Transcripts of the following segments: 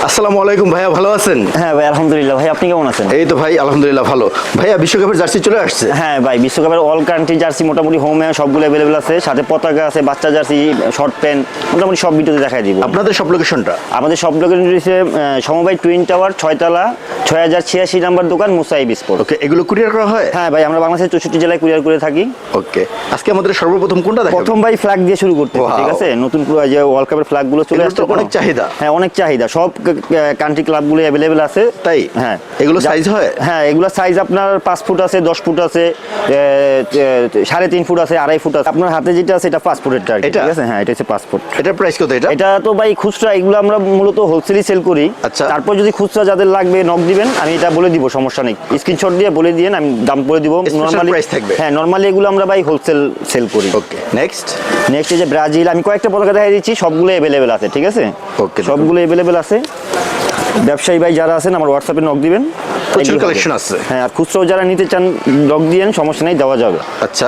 আসসালামু আলাইকুম ভাইয়া, ভালো আছেন? হ্যাঁ ভাই আলহামদুলিল্লাহ। ভাই আপনি কেমন আছেন? এই তো ভাই আলহামদুলিল্লাহ ভালো। ভাইয়া বিশ্বকাপের জার্সি চলে আসছে? হ্যাঁ ভাই, বিশ্বকাপের অল কান্ট্রি জার্সি মোটামুটি হোমে সবগুলো অ্যাভেলেবেল আছে, সাথে পতাকা আছে, বাচ্চা জার্সি, শর্ট প্যান্ট, মোটামুটি সব ভিডিওতে দেখাই দিব। আপনাদের সব লোকেশনটা? আমাদের সব লোকেশন রয়েছে সমবায় টুইন টাওয়ার, 6 তলা, 6086 নাম্বার দোকান, মুসাইব স্পোর্ট। ওকে, এগুলো কুরিয়ার করা হয়? হ্যাঁ ভাই, আমরা বাংলাদেশের 64 জেলায় কুরিয়ার করে থাকি। ওকে, আজকে আমাদের সর্বপ্রথম কোনটা দেখাবো? প্রথম ভাই ফ্ল্যাগ দিয়ে শুরু করতে, ঠিক আছে? নতুন যে ওয়ার্ল্ড কাপের ফ্ল্যাগ গুলো চলে আসছে, অনেক চাহিদা। হ্যাঁ অনেক চাহিদা, সব কান্ট্রি ক্লাবগুলো অ্যাভেলেবেল আছে। তাই? হ্যাঁ। এগুলো সাইজ হয়? হ্যাঁ, এগুলো সাইজ আপনার 5 ফুট আছে, 10 ফুট আছে, 3.5 ফুট আছে, 2.5 ফুট আছে। আপনার হাতে যেটা আছে এটা 5 ফুটেরটা, ঠিক আছে? হ্যাঁ, এটা হচ্ছে 5 ফুট। এটার প্রাইস কত? এটা তো ভাই খুচরা, এগুলো আমরা মূলত হোলসেলই সেল করি। আচ্ছা। তারপর যদি খুচরা যাদের লাগবে নক দিবেন, আমি এটা বলে দিব, সমস্যা নেই। স্ক্রিনশট দিয়ে বলে দিয়েন, আমি দাম বলে দিব। নরমালি প্রাইস থাকবে? হ্যাঁ, নরমালি এগুলো আমরা ভাই হোলসেল সেল করি। ওকে, নেক্সট এই যে ব্রাজিল, আমি কয়েকটা পতাকা দেখাই দিচ্ছি, সবগুলো অ্যাভেলেবেল আছে, ঠিক আছে? ওকে, সবগুলো অ্যাভেলেবেল আছে। ব্যবসায়ী ভাই যারা আছেন আমার হোয়াটসঅ্যাপে নক দিবেন, প্রচুর কালেকশন আছে। হ্যাঁ, আর খুচরাও যারা নিতে চান নক দিয়েন, সমস্যা নেই, দেওয়া যাবে। আচ্ছা,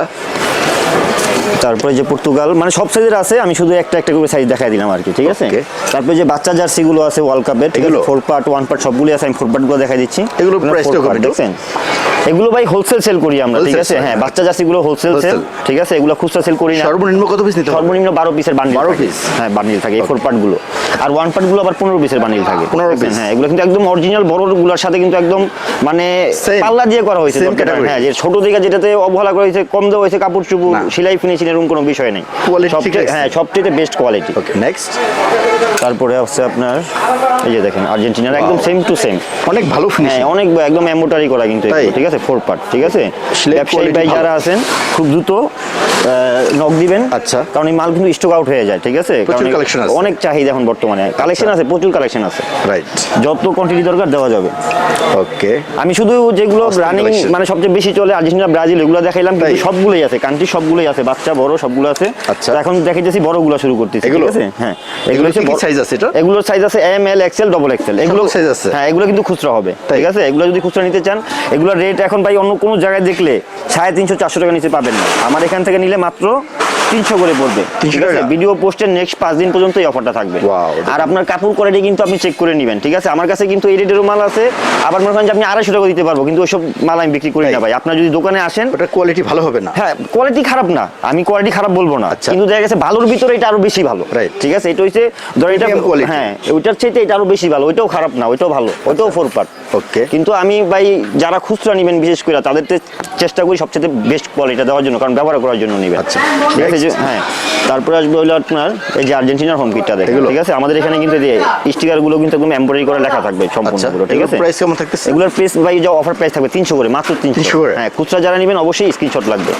তারপরে যে পর্তুগাল, মানে সব সাইজের আছে, আমি শুধু একটা একটা করে সাইজ দেখাই দিলাম আর কি, ঠিক আছে? তারপরে যে বাচ্চা জার্সি গুলো আছে ওয়ার্ল্ড কাপের, ঠিক আছে? 4 পার্ট 1 পার্ট সবগুলো আছে, আমি 4 পার্ট গুলো দেখাই দিচ্ছি। এগুলো প্রাইস কত করে দেখছেন? এগুলো ভাই হোলসেল সেল করি আমরা, ঠিক আছে? হ্যাঁ, বাচ্চা জার্সি গুলো হোলসেল সেল, ঠিক আছে? এগুলো খুচরা সেল করি না। সর্বনিম্ন কত পিস নিতে হবে? সর্বনিম্ন 12 পিসের বান্ডিল। 12 পিস? হ্যাঁ, বান্ডিল থাকে এই 4 পার্ট গুলো। আর 1 পার্ট গুলো আবার 15 পিসের বান্ডিল থাকে। 15 পিস? হ্যাঁ, এগুলো কিন্তু একদম অরিজিনাল বড় গুলোর সাথে কিন্তু একদম মানে পাল্লা দিয়ে করা হয়েছে। হ্যাঁ, যে ছোট দিকে যেটাতে অবহেলা করা হয়েছে, কম দেওয়া হয়েছে কাপড় চুপড়, সেলাই ফিনিশিং এরকম কোনো বিষয় নেই। হ্যাঁ, সবচেয়ে বেস্ট কোয়ালিটি। ওকে, নেক্সট। তারপরে হচ্ছে আপনার এই যে দেখেন আর্জেন্টিনার একদম সেম টু সেম, অনেক ভালো ফিনিশিং। হ্যাঁ, অনেক একদম এমব্রয়ডারি করা কিন্তু, ঠিক আছে? 4 পার্ট, ঠিক আছে? ব্যবসায়ী ভাই যারা আছেন খুব দ্রুত নক দিবেন। আচ্ছা, কারণ এই মাল কিন্তু স্টক আউট হয়ে যায়, ঠিক আছে? প্রচুর কালেকশন আছে, অনেক চাহিদা এখন বর্তমানে, কালেকশন আছে, প্রচুর কালেকশন আছে। রাইট, যত কোয়ান্টিটি দরকার দেওয়া যাবে। ওকে, আমি শুধু যেগুলো রানিং মানে সবচেয়ে বেশি চলে আর্জেন্টিনা ব্রাজিল এগুলো দেখাইলাম, কিন্তু সবগুলোই আছে, কান্ট্রি সবগুলোই আছে, বাচ্চা বড় সবগুলো আছে। আচ্ছা, এখন দেখাইতেছি বড়গুলো শুরু করতেছি, ঠিক আছে? হ্যাঁ, এগুলো কি সাইজ আছে? এটা এগুলোর সাইজ আছে এম, এল, এক্সেল, ডবল এক্সেল, এগুলো সাইজ আছে। হ্যাঁ, এগুলো কিন্তু খুচরা হবে, ঠিক আছে? এগুলো যদি খুচরা নিতে চান, এগুলোর রেট এখন ভাই অন্য কোনো জায়গায় দেখলে 350-400 টাকা নিচে পাবেন না। আমার এখান থেকে নিলে মাত্র 300 করে পড়বে, ঠিক আছে? ভিডিও পোস্টের নেক্সট 5 দিন পর্যন্ত এই অফারটা থাকবে। আর আপনার কাপড় কোয়ালিটি কিন্তু আপনি চেক করে নেবেন, ঠিক আছে? আমার কাছে কিন্তু এই রেটেরও মাল আছে, আবার মনে করেন যে আপনি 250 টাকা দিতে পারবো, কিন্তু ওইসব মাল আমি বিক্রি করি না ভাই। আপনার যদি দোকানে আসেন, ওটা কোয়ালিটি ভালো হবে না। হ্যাঁ, কোয়ালিটি খারাপ না, আমি কোয়ালিটি খারাপ বলবো না, কিন্তু দেখা গেছে ভালোর ভিতরে এটা আরো বেশি ভালো, ঠিক আছে? এটা হইছে ধর এটা, হ্যাঁ, ওইটার চাইতে এটা আরো বেশি ভালো, ওইটাও খারাপ না, ওইটাও ভালো, ওইটাও 4 পার্ট। ওকে, কিন্তু আমি ভাই যারা খুচরা নেবেন বিশেষ করে তাদের চেষ্টা করি সবচেয়ে বেস্ট কোয়ালিটি দেওয়ার জন্য, কারণ ব্যবহার করার জন্য নেবেন। আচ্ছা, ঠিক আছে? হ্যাঁ, তারপরে আসবে হলো আপনার এই যে আর্জেন্টিনার হোম কিটটা দেখেন, ঠিক আছে? আমাদের এখানে কিন্তু এই স্টিকার গুলো কিন্তু একদম এমব্রয়ডারি করে লেখা থাকবে সম্পূর্ণগুলো, ঠিক আছে? প্রাইস কেমন থাকতেছে? এগুলোর প্রাইস ভাই যা অফার প্রাইস থাকবে 300 করে, মাত্র 300 করে। হ্যাঁ, খুচরা যারা নেবেন অবশ্যই স্ক্রিনশট লাগবে।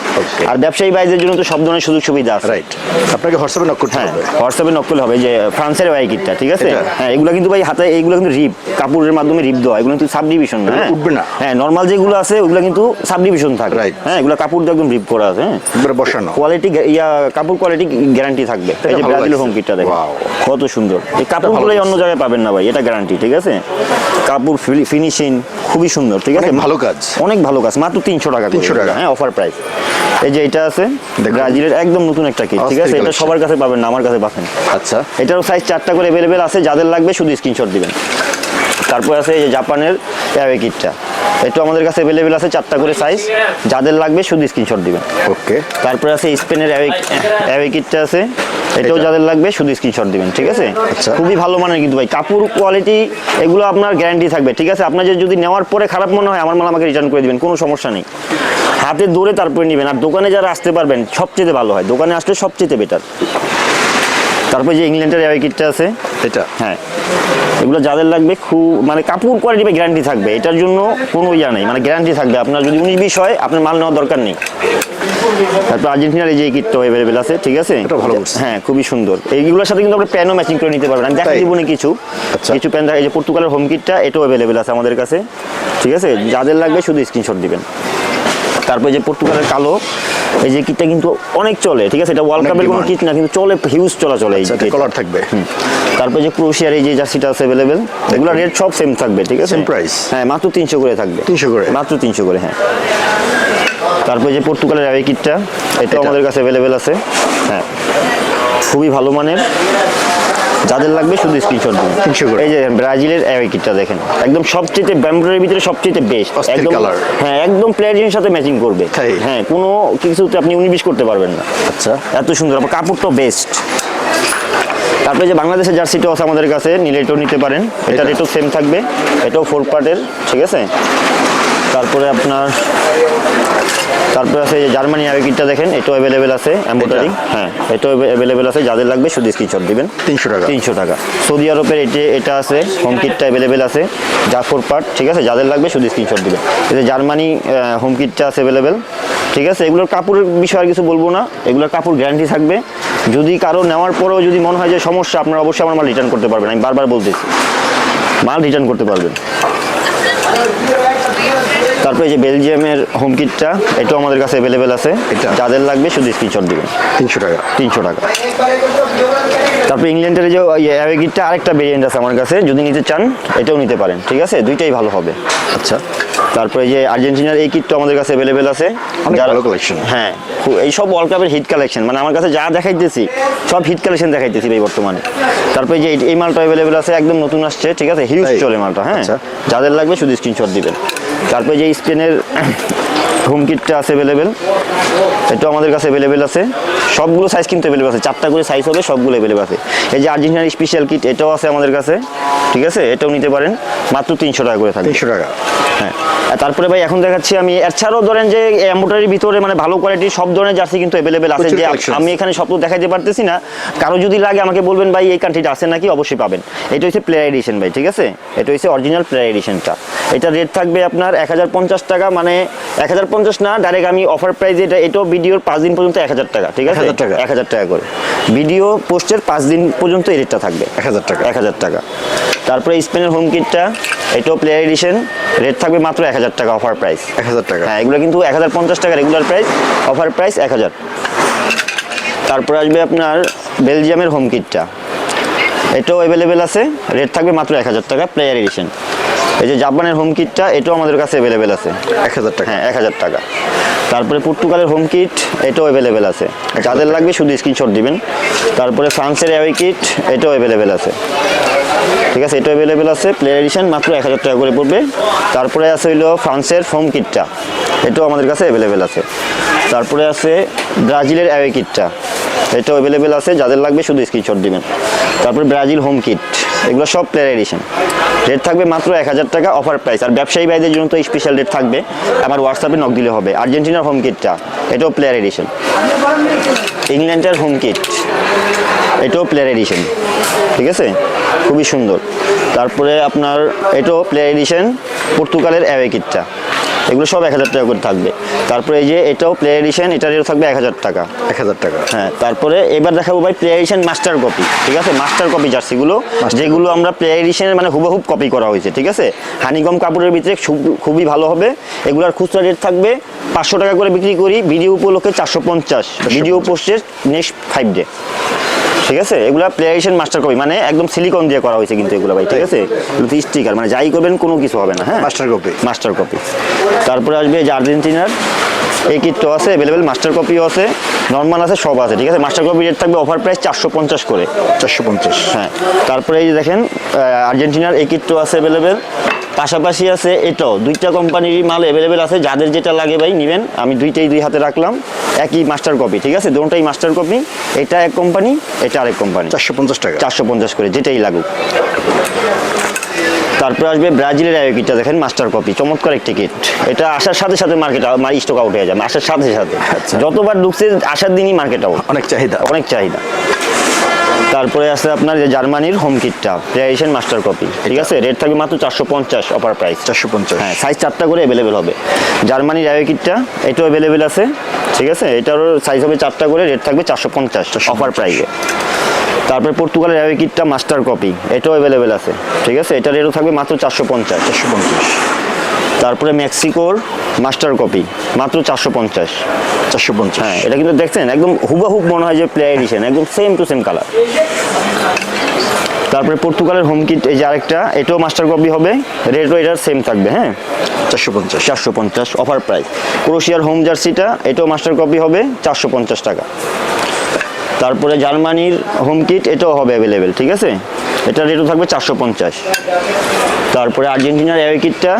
আর ব্যবসায়ী ভাইদের জন্য তো সব ধরনের সুযোগ সুবিধা আছে। রাইট, আপনাকে হোয়াটসঅ্যাপে নক করতে হবে। হোয়াটসঅ্যাপে নক করলে হবে। যে ফ্রান্সের ওয়াই কিটটা, ঠিক আছে? হ্যাঁ, এগুলো কিন্তু ভাই হাতে, এগুলো কিন্তু রিপ কাপড়ের মাধ্যমে রিপ দেওয়া, এগুলো কিন্তু সাবডিভিশন না, উঠবে না। হ্যাঁ, নরমাল যেগুলো আছে ওগুলো কিন্তু সাবডিভিশন থাকে। হ্যাঁ, এগুলো কাপড় দিয়ে একদম রিপ করা আছে, হ্যাঁ, বসানো। কোয়ালিটি কাপড় কোয়ালিটি গ্যারান্টি থাকবে। এই যে ব্রাজিলের হোম কিটটা দেখেন কত সুন্দর, এই কাপড়গুলোই অন্য জায়গায় পাবেন না ভাই, এটা গ্যারান্টি, ঠিক আছে? কাপড় ফিনিশিং খুবই সুন্দর, ঠিক আছে? ভালো কাজ, অনেক ভালো কাজ, মাত্র 300 টাকা। 300 টাকা, হ্যাঁ, অফার প্রাইস। এই যে এটা আছে ব্রাজিলের একদম নতুন একটা কিট, ঠিক আছে? এটা সবার কাছে পাবেন না, আমার কাছে পাবেন। আচ্ছা, এটারও সাইজ 4টা করে अवेलेबल আছে, যাদের লাগবে শুধু স্ক্রিনশট দিবেন। তারপর আছে এই যে জাপানের অ্যাওয়ে কিটটা, এটা আমাদের কাছে अवेलेबल আছে 4টা করে সাইজ, যাদের লাগবে শুধু স্ক্রিনশট দিবেন। ওকে, তারপর আছে স্পেনের অ্যাওয়ে কিটটা আছে, এটাও যাদের লাগবে শুধু স্ক্রিনশট দিবেন, ঠিক আছে? খুবই ভালো মানের কিন্তু ভাই, কাপড় কোয়ালিটি এগুলো আপনার গ্যারান্টি থাকবে, ঠিক আছে? আপনার যদি নেওয়ার পরে খারাপ মনে হয়, আমার মাল আমাকে রিটার্ন করে দিবেন, কোনো সমস্যা নেই। হাতে ধরে তারপরে নেবেন। আর দোকানে যারা আসতে পারবেন সবচেয়ে ভালো হয়, দোকানে আসলে সবচেয়ে বেটার। তারপরে যে ইংল্যান্ডের অ্যাওয়ে কিটটা আছে, এটা, হ্যাঁ, এগুলো যাদের লাগবে খুব মানে কাপড় কোয়ালিটি গ্যারান্টি থাকবে, এটার জন্য কোনো ইয়া নেই, মানে গ্যারান্টি থাকবে। আপনার যদি 19-20 হয় আপনার মাল নেওয়ার দরকার নেই। তারপর আর্জেন্টিনার এই যে কিটটা अवेलेबल আছে, ঠিক আছে? হ্যাঁ, খুবই সুন্দর। এইগুলোর সাথে কিন্তু আপনি প্যানও ম্যাচিং করে নিতে পারবেন, আমি দেখাই দিব না কিছু কিছু প্যান। এই যে পর্তুগালের হোম কিটটা, এটাও अवेलेबल আছে আমাদের কাছে, ঠিক আছে? যাদের লাগবে শুধু স্ক্রিনশট দিবেন। তারপরে যে পর্তুগালের কালো এই যে কিটটা কিন্তু অনেক চলে, ঠিক আছে? এটা ওয়ার্ল্ড কাপের কোনো কিট না, কিন্তু চলে, হিউজ চলে। এই যে কালার থাকবে। তারপরে যে ক্রোয়েশিয়ার এই যে জার্সিটা আছে अवेलेबल, এগুলো রেট সব সেম থাকবে, ঠিক আছে? সেম প্রাইস, হ্যাঁ, মাত্র 300 করে থাকবে। 300 করে, মাত্র 300 করে, হ্যাঁ। তারপরে যে পর্তুগালের অ্যাওয়ে কিটটা, এটাও আমাদের কাছে अवेलेबल আছে, হ্যাঁ, খুবই ভালো মানের। যাদের লাগবে শুধু স্ক্রিনশট দিন। 300 করে। এই যে ব্রাজিলের অ্যাওয়ে কিটটা দেখেন, একদম সবচেয়ে ব্যাম্বুরের ভিতরে সবচেয়ে বেস্ট, অস্থির একদম colour। হ্যাঁ একদম প্লেয়ারের সাথে ম্যাচিং করবে। তাই? হ্যাঁ, কোনো কিছুতে আপনি 19-20 করতে পারবেন না, আচ্ছা, এত সুন্দর। আপনার কাপড়টা বেস্ট। তারপরে যে বাংলাদেশের জার্সিটাও আছে আমাদের কাছে, নিলে এটাও নিতে পারেন। এটা রেটও সেম থাকবে, এটাও 4 পার্টের, ঠিক আছে। তারপরে আপনার আছে এই যে জার্মানি অ্যাওয়ে কিটটা দেখেন, এটাও অ্যাভেলেবেল আছে এমব্রয়ডারি। হ্যাঁ, এটাও অ্যাভেলেবেল আছে, যাদের লাগবে শুধু স্ক্রিনশট দিবেন। 300 টাকা। 300 টাকা। সৌদি আরবের এটা আছে, হোম কিটটা অ্যাভেলেবেল আছে, যা 4 পার্ট, ঠিক আছে। যাদের লাগবে শুধু স্ক্রিনশট দিবেন। এই যে জার্মানি হোম কিটটা আছে অ্যাভেলেবেল, ঠিক আছে। এগুলোর কাপড়ের বিষয়ে আর কিছু বলবো না, এগুলোর কাপড় গ্যারান্টি থাকবে। যদি কারো নেওয়ার পরেও যদি মনে হয় যে সমস্যা, আপনারা অবশ্যই আমার মাল রিটার্ন করতে পারবেন। আমি বারবার বলতেছি, মাল রিটার্ন করতে পারবেন। তারপরে এই যে বেলজিয়ামের হোম কিটটা, এটাও আমাদের কাছে অ্যাভেলেবেল আছে, এটা? যাদের লাগবে শুধু স্ক্রিনশট দিবেন। 300 টাকা। 300 টাকা। তারপরে ইংল্যান্ডের যে অ্যাওয়ে কিটটা আরেকটা ভেরিয়েন্ট আছে আমার কাছে, যদি নিতে চান এটাও নিতে পারেন, ঠিক আছে। দুইটাই ভালো হবে। আচ্ছা, তারপরে যে আর্জেন্টিনার এই কিটটা আমাদের কাছে অ্যাভেলেবেল আছে, অনেক ভালো collection। হ্যাঁ, এই সব ওয়ার্ল্ড কাপের হিট কালেকশন, মানে আমার কাছে যা দেখাইতেছি সব হিট কালেকশন দেখাইতেছি ভাই বর্তমানে। তারপরে যে এই মালটা অ্যাভেলেবেল আছে, একদম নতুন আসছে, ঠিক আছে। হিউজ তাই? চলে মালটা। হ্যাঁ, আচ্ছা। যাদের লাগবে শুধু স্ক্রিনশট দিবেন। তারপরে যে স্পেনের হোম কিটটা আছে অ্যাভেলেবেল, এটাও আমাদের কাছে অ্যাভেলেবেল আছে। সবগুলো সাইজ কিন্তু অ্যাভেলেবেল আছে, 4টা করে সাইজ হবে, সবগুলো অ্যাভেলেবেল আছে। এই যে আর্জেন্টিনার স্পেশাল কিট, এটাও আছে আমাদের কাছে, ঠিক আছে। এটাও নিতে পারেন, মাত্র 300 টাকা করে থাকবে। 300 টাকা। হ্যাঁ। আর তারপরে ভাই এখন দেখাচ্ছি আমি, এর ছাড়াও ধরেন যে এমব্রয়ডারির ভিতরে মানে ভালো কোয়ালিটির সব ধরনের জার্সি কিন্তু অ্যাভেলেবেল আছে। প্রচুর যে collection আমি এখানে সব তো দেখাইতে পারতেছি না, কারো যদি লাগে আমাকে বলবেন ভাই এই কান্ট্রিটা আছে নাকি, অবশ্যই পাবেন। এটা হচ্ছে প্লেয়ার এডিশন ভাই, ঠিক আছে। এটা হচ্ছে অরিজিনাল প্লেয়ার এডিশনটা। এটা রেট থাকবে আপনার 1050 টাকা, মানে 1050 না, ডাইরেক্ট আমি অফার প্রাইস। এটাও ভিডিওর 5 দিন পর্যন্ত 1000 টাকা, ঠিক আছে। 1000 টাকা। 1000 টাকা করে ভিডিও পোস্টের 5 দিন পর্যন্ত এই রেটটা থাকবে, 1000 টাকা। 1000 টাকা। তারপরে স্পেনের হোম কিটটা, এটাও প্লেয়ার এডিশন, রেট থাকবে মাত্র 1000 টাকা অফার প্রাইস। 1000 টাকা। হ্যাঁ, এগুলো কিন্তু 1050 টাকা রেগুলার প্রাইস, অফার প্রাইস 1000। তারপরে আসবে আপনার বেলজিয়ামের হোম কিটটা, এটাও অ্যাভেলেবেল আছে, রেট থাকবে মাত্র 1000 টাকা, প্লেয়ার এডিশন। এই যে জাপানের হোম কিটটা, এটাও আমাদের কাছে অ্যাভেলেবেল আছে, 1000 টাকা। হ্যাঁ 1000 টাকা। তারপরে পর্তুগালের হোম কিট, এটাও অ্যাভেলেবেল আছে, যাদের লাগবে শুধু স্ক্রিনশট দিবেন। তারপরে ফ্রান্সের অ্যাওয়ে কিট, এটাও অ্যাভেলেবেল আছে, ঠিক আছে। এটা অ্যাভেলেবেল আছে, প্লেয়ার এডিশন, মাত্র 1000 টাকা করে পড়বে। তারপরে আছে হইলো ফ্রান্সের হোম কিটটা, এটাও আমাদের কাছে অ্যাভেলেবেল আছে। তারপরে আছে ব্রাজিলের অ্যাওয়ে কিটটা, এটাও অ্যাভেলেবেল আছে, যাদের লাগবে শুধু স্ক্রিনশট দিবেন। তারপরে ব্রাজিল হোম কিট, এগুলো সব প্লেয়ার এডিশন, রেট থাকবে মাত্র 1000 টাকা অফার প্রাইস। আর ব্যবসায়ী ভাইদের জন্য তো স্পেশাল রেট থাকবে, আমার হোয়াটসঅ্যাপে নক দিলে হবে। আর্জেন্টিনার হোম কিটটা, এটাও প্লেয়ার এডিশন। ইংল্যান্ডের হোম কিট, এটাও প্লেয়ার এডিশন, ঠিক আছে, খুবই সুন্দর। তারপরে আপনার এটাও প্লেয়ার এডিশন, পর্তুগালের অ্যাওয়ে কিটটা, এগুলো সব 1000 টাকা করে থাকবে। তারপরে এই যে এটাও প্লেয়ার এডিশন, এটার রেট থাকবে 1000 টাকা। 1000 টাকা। হ্যাঁ, তারপরে এবার দেখাবো ভাই প্লেয়ার এডিশন মাস্টার কপি, ঠিক আছে। মাস্টার কপি জার্সিগুলো, যেগুলো আমরা প্লেয়ার এডিশনের মানে হুবহুব কপি করা হয়েছে, ঠিক আছে। হানিকম কাপড়ের ভিতরে খুবই ভালো হবে। এগুলোর খুচরা রেট থাকবে 500 টাকা করে বিক্রি করি, ভিডিও উপলক্ষে 450, ভিডিও পোস্টের নেক্সট 5 ডে, ঠিক আছে। এগুলা প্লেয়ার এডিশন মাস্টার কপি, মানে একদম সিলিকন দিয়ে করা হয়েছে কিন্তু এগুলো ভাই, ঠিক আছে। এগুলো স্টিকার, মানে যাই করবেন কোনো কিছু হবে না। হ্যাঁ, মাস্টার কপি। Master copy. তারপরে আসবে যে আর্জেন্টিনার এই কিটটাও আছে অ্যাভেলেবেল, মাস্টার কপিও আছে, নর্মাল আছে, সব আছে, ঠিক আছে। মাস্টার কপি রেট থাকবে অফার প্রাইস 450 করে। 450। হ্যাঁ, তারপরে এই যে দেখেন আর্জেন্টিনার এই কিটটাও আছে অ্যাভেলেবেল। পাশাপাশি আছে এটাও, 2টা কোম্পানিরই মাল অ্যাভেলেবেল আছে, যাদের যেটা লাগে ভাই নেবেন। আমি দুইটাই দুই হাতে রাখলাম, একই মাস্টার কপি, ঠিক আছে। দুটোই মাস্টার কপি, এটা এক কোম্পানি, এটা আরেক কোম্পানি। 450 টাকা। 450 করে, যেটাই লাগুক। তারপরে আসবে ব্রাজিলের অ্যাওয়ে কিটটা, দেখেন মাস্টার কপি, চমৎকার একটি কিট। এটা আসার সাথে সাথে মার্কেট স্টক আউট হয়ে যাবে, আসার সাথে সাথে। যতবার ঢুকছে আসার দিনই মার্কেট আউট, অনেক চাহিদা। অনেক চাহিদা। তারপরে আছে আপনার যে জার্মানির হোম কিটটা, প্লেয়ার এডিশন মাস্টার কপি, ঠিক আছে। রেট থাকবে মাত্র 450 অফার প্রাইস। 450। হ্যাঁ, সাইজ 4টা করে অ্যাভেলেবেল হবে। জার্মানির অ্যাওয়ে কিটটা, এটাও অ্যাভেলেবেল আছে, ঠিক আছে। এটারও সাইজ হবে 4টা করে, রেট থাকবে 450 অফার প্রাইসে। তারপরে পর্তুগালের অ্যাওয়ে কিটটা মাস্টার কপি, এটাও অ্যাভেলেবেল আছে, ঠিক আছে। এটার রেটও থাকবে মাত্র 450। 450। তারপরে মেক্সিকোর মাস্টার কপি, মাত্র 450। 450। হ্যাঁ, এটা কিন্তু দেখছেন একদম হুবহুব মনে হয় যে প্লেয়ার এডিশন, একদম সেম টু সেম কালার। তারপরে পর্তুগালের হোম কিট, এই যে আরেকটা, এটাও মাস্টার কপি হবে, রেটও এটার সেম থাকবে। হ্যাঁ, 450। 450 অফার প্রাইস। ক্রোয়েশিয়ার হোম জার্সিটা, এটাও মাস্টার কপি হবে 450 টাকা। তারপরে জার্মানির হোম কিট এটাও হবে অ্যাভেলেবেল, ঠিক আছে, এটার রেটও থাকবে 450। তারপরে আর্জেন্টিনার অ্যাওয়ে কিটটা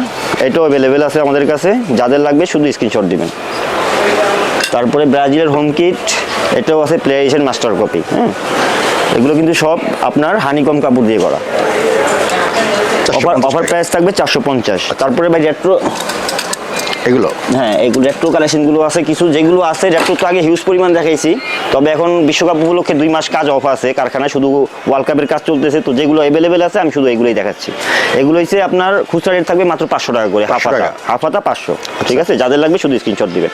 এটাও অ্যাভেলেবেল আছে আমাদের কাছে, যাদের লাগবে শুধু স্ক্রিনশট দিবেন। তারপরে ব্রাজিলের হোম কিট এটাও আছে প্লেয়ার এডিশন মাস্টার কপি, হ্যাঁ, এগুলো কিন্তু সব আপনার হানিকম কাপড় দিয়ে করা। অফার প্রাইস থাকবে 450। তারপরে ভাই রেট্রো এগুলো, হ্যাঁ, এগুলো রেট্রো কালেকশনগুলো আছে কিছু, যেগুলো আছে রেট্রো তো আগে হিউজ পরিমাণ দেখাইছি, তবে এখন বিশ্বকাপ উপলক্ষে 2 মাস কাজ অফ আছে কারখানায়, শুধু ওয়ার্ল্ড কাপের কাজ চলতেছে, তো যেগুলো অ্যাভেলেবেল আছে আমি শুধু এগুলোই দেখাচ্ছি। এগুলো হচ্ছে আপনার খুচরা রেট থাকবে মাত্র 500 টাকা করে, হাফ হাতা 500, ঠিক আছে, যাদের লাগবে শুধু স্ক্রিনশট দিবেন।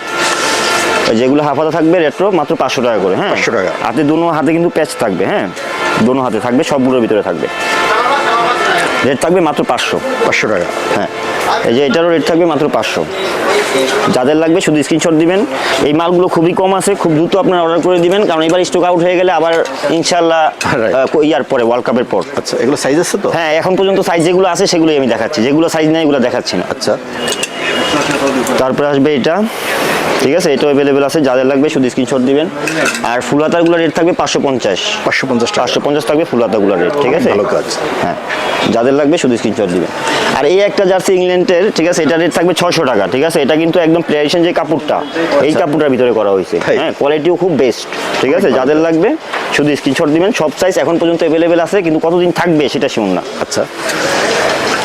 যেগুলো হাফ হাতা থাকবে রেট্রো মাত্র 500 টাকা করে, হ্যাঁ, 500 টাকা। হাতে দোনো হাতে কিন্তু প্যাচ থাকবে, হ্যাঁ, দোনো হাতে থাকবে, সবগুলোর ভিতরে থাকবে, রেট থাকবে মাত্র 500 টাকা। হ্যাঁ, এই যে এটারও রেট থাকবে মাত্র 500। যাদের লাগবে শুধু স্ক্রিনশট দিবেন। এই মালগুলো খুবই কম আছে, খুব দ্রুত আপনারা অর্ডার করে দিবেন, কারণ এবার স্টক আউট হয়ে গেলে আবার ইনশাল্লাহ ইয়ার পরে ওয়ার্ল্ড কাপের পর। আচ্ছা, এগুলো সাইজ আছে তো? হ্যাঁ, এখন পর্যন্ত সাইজ যেগুলো আছে সেগুলোই আমি দেখাচ্ছি, যেগুলো সাইজ নেই এগুলো দেখাচ্ছি না। আচ্ছা, তারপরে আসবে এটা, ঠিক আছে, এটাও অ্যাভেলেবেল আছে, যাদের লাগবে শুধু স্ক্রিনশট দিবেন। আর ফুল হাতাগুলোর রেট থাকবে 550 টাকা। 550 থাকবে ফুল হাতাগুলোর রেট, ঠিক আছে, ভালো কাজ। হ্যাঁ, যাদের লাগবে শুধু স্ক্রিনশট দিবেন। আর এই একটা জার্সি ইংল্যান্ডের, ঠিক আছে, এটা রেট থাকবে 600 টাকা, ঠিক আছে, এটা কিন্তু একদম প্লেয়ারেশন যে কাপড়টা এই কাপড়টার ভিতরে করা হয়েছে, হ্যাঁ, কোয়ালিটিও খুব বেস্ট, ঠিক আছে, যাদের লাগবে শুধু স্ক্রিনশট দিবেন। সব সাইজ এখন পর্যন্ত অ্যাভেলেবেল আছে, কিন্তু কতদিন থাকবে সেটা শিওর না। আচ্ছা,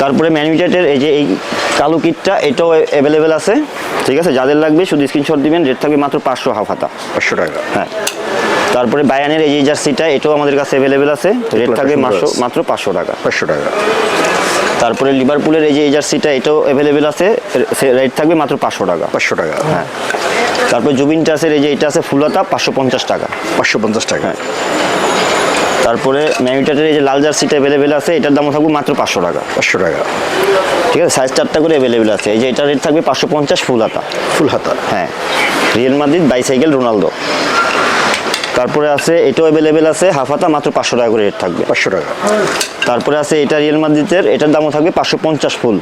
তারপরে ম্যানুমিটেটের এই যে এই কালো কিটটা এটাও অ্যাভেলেবেল আছে, ঠিক আছে, যাদের লাগবে শুধু স্ক্রিনশট দিবেন, রেট থাকবে মাত্র 500 হাফ হাতা, 500 টাকা। হ্যাঁ। তারপরে বায়ানের এই যে জার্সিটা এটাও আমাদের কাছে অ্যাভেলেবেল আছে, রেট থাকবে মাত্র 500 টাকা। 500 টাকা। তারপরে লিভারপুলের এই যে জার্সিটা এটাও অ্যাভেলেবেল আছে, রেট থাকবে মাত্র 500 টাকা। 500 টাকা। হ্যাঁ। তারপরে জুবিনটাসের এই যে এটা আছে ফুলতা 550 টাকা। 550 টাকা। তারপরে ম্যানুমিটেটের এই যে লাল জার্সিটা অ্যাভেলেবেল আছে, এটার দাম থাকবে মাত্র 500 টাকা। 500 টাকা। ঠিক আছে, সাইজ 4টা করে অ্যাভেলেবেল আছে। এই যে এটা রেট থাকবে 550 ফুল হাতা। ফুল হাতা, হ্যাঁ, রিয়াল মাদ্রিদ বাইসাইকেল রোনালদো। তারপরে আছে এটাও অ্যাভেলেবেল আছে, হাফ হাতা মাত্র 500 টাকা করে রেট থাকবে। 500 টাকা। তারপরে আছে এটা রিয়াল মাদ্রিদের, এটার দামও থাকবে 550 ফুল।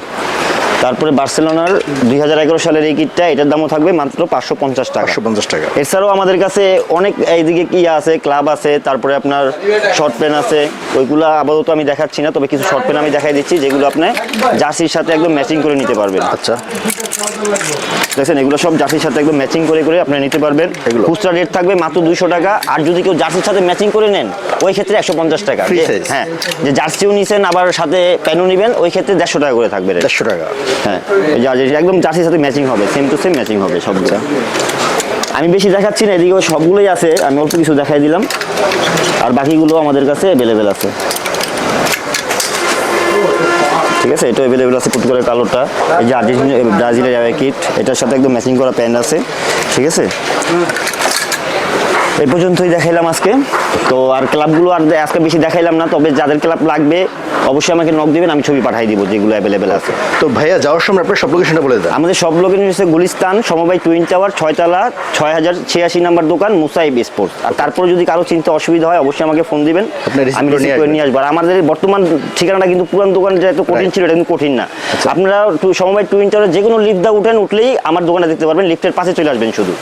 তারপরে বার্সেলোনার 2011 সালের এই কিটটা, এটার দামও থাকবে মাত্র 550 টাকা। 550 টাকা। এছাড়াও আমাদের কাছে অনেক এইদিকে কি আছে, ক্লাব আছে, তারপরে আপনার শর্ট প্যান্ট আছে, ওইগুলো আপাতত আমি দেখাচ্ছি না, তবে কিছু শর্ট প্যান্ট আমি দেখাই দিচ্ছি, যেগুলো আপনি জার্সির সাথে একদম ম্যাচিং করে নিতে পারবেন। আচ্ছা, দেখছেন, এগুলো সব জার্সির সাথে একদম ম্যাচিং করে করে আপনি নিতে পারবেন। খুচরা রেট থাকবে মাত্র 200 টাকা, আর যদি কেউ জার্সির সাথে ম্যাচিং করে নেন ওই ক্ষেত্রে 150 টাকা। হ্যাঁ, যে জার্সিও নিছেন আবার সাথে প্যানও নেবেন, ওই ক্ষেত্রে 150 টাকা করে থাকবে। 150 টাকা। হ্যাঁ, একদম জার্সির সাথে ম্যাচিং হবে, সেম টু সেম ম্যাচিং হবে সবগুলো। আমি বেশি দেখাচ্ছি না, এদিকে সবগুলোই আছে, আমি অল্প কিছু দেখাই দিলাম, আর বাকিগুলো আমাদের কাছে অ্যাভেলেবেল আছে। ঠিক আছে, এটা অ্যাভেলেবেল আছে পর্তুগালের কালোটা, এই যে আর্জেন্টিনা ব্রাজিলের অ্যাওয়ে কিট, এটার সাথে একদম ম্যাচিং করা প্যান্ট আছে, ঠিক আছে। এই পর্যন্তই দেখাইলাম আজকে, তো আর ক্লাবগুলো আর আজকে বেশি দেখাইলাম না, তবে যাদের ক্লাব লাগবে অবশ্যই আমাকে নক দিবেন, আমি ছবি পাঠিয়ে দিব যেগুলো অ্যাভেলেবেল আছে। তো ভাইয়া যাওয়ার সময় আপনার সব লোকেশনটা বলে দেন। আমাদের সব লোকেশন হচ্ছে গুলিস্তান সমবায় টুইন টাওয়ার 6 তলা 6086 নাম্বার দোকান মুসাইব স্পোর্টস। আর তারপরে যদি কারো চিন্তা অসুবিধা হয় অবশ্যই আমাকে ফোন দিবেন, আমি রিসিভ করে নিয়ে আসবো। আর আমাদের বর্তমান ঠিকানাটা কিন্তু পুরান দোকান যেহেতু কঠিন ছিল, এটা কিন্তু কঠিন না। আপনারা সমবায় টুইন টাওয়ারে যে কোনো লিফট উঠলেই আমার দোকানে দেখতে পারবেন, লিফটের পাশে চলে আসবেন শুধু।